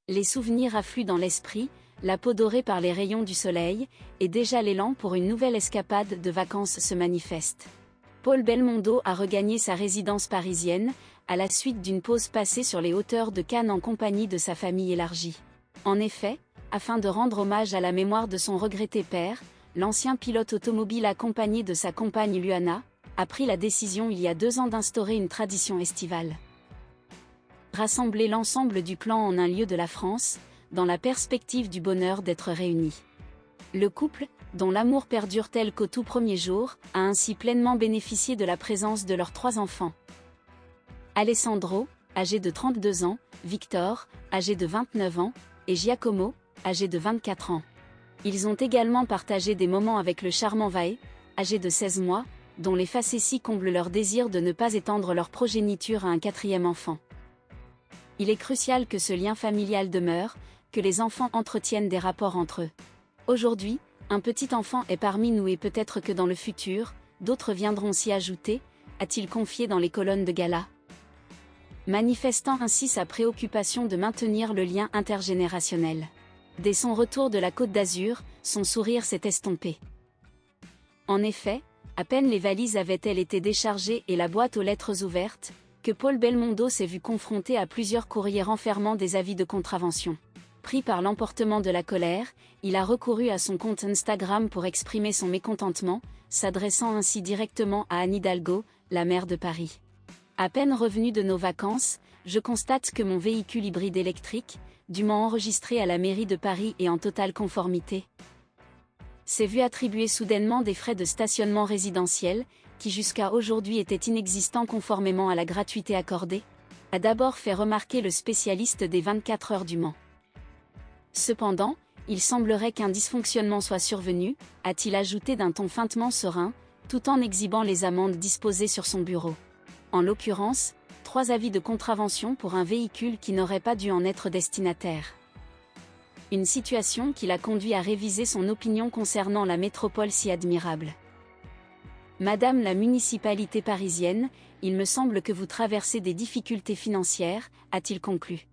Les souvenirs affluent dans l'esprit, la peau dorée par les rayons du soleil, et déjà l'élan pour une nouvelle escapade de vacances se manifeste. Paul Belmondo a regagné sa résidence parisienne, à la suite d'une pause passée sur les hauteurs de Cannes en compagnie de sa famille élargie. En effet, afin de rendre hommage à la mémoire de son regretté père, l'ancien pilote automobile accompagné de sa compagne Luana, a pris la décision il y a 2 ans d'instaurer une tradition estivale. Rassembler l'ensemble du clan en un lieu de la France, dans la perspective du bonheur d'être réunis. Le couple, dont l'amour perdure tel qu'au tout premier jour, a ainsi pleinement bénéficié de la présence de leurs 3 enfants. Alessandro, âgé de 32 ans, Victor, âgé de 29 ans, et Giacomo, âgé de 24 ans. Ils ont également partagé des moments avec le charmant Vae, âgé de 16 mois, dont les facéties comblent leur désir de ne pas étendre leur progéniture à un 4e enfant. Il est crucial que ce lien familial demeure, que les enfants entretiennent des rapports entre eux. Aujourd'hui, un petit enfant est parmi nous et peut-être que dans le futur, d'autres viendront s'y ajouter, a-t-il confié dans les colonnes de gala. Manifestant ainsi sa préoccupation de maintenir le lien intergénérationnel. Dès son retour de la Côte d'Azur, son sourire s'est estompé. En effet, à peine les valises avaient-elles été déchargées et la boîte aux lettres ouverte, que Paul Belmondo s'est vu confronté à plusieurs courriers renfermant des avis de contravention. Pris par l'emportement de la colère, il a recouru à son compte Instagram pour exprimer son mécontentement, s'adressant ainsi directement à Anne Hidalgo, la maire de Paris. À peine revenu de nos vacances, je constate que mon véhicule hybride électrique, dûment enregistré à la mairie de Paris est en totale conformité. S'est vu attribuer soudainement des frais de stationnement résidentiel, qui jusqu'à aujourd'hui étaient inexistants conformément à la gratuité accordée, a d'abord fait remarquer le spécialiste des 24 heures du Mans. Cependant, il semblerait qu'un dysfonctionnement soit survenu, a-t-il ajouté d'un ton feintement serein, tout en exhibant les amendes disposées sur son bureau. En l'occurrence, 3 avis de contravention pour un véhicule qui n'aurait pas dû en être destinataire. Une situation qui l'a conduit à réviser son opinion concernant la métropole si admirable. Madame la municipalité parisienne, il me semble que vous traversez des difficultés financières, a-t-il conclu.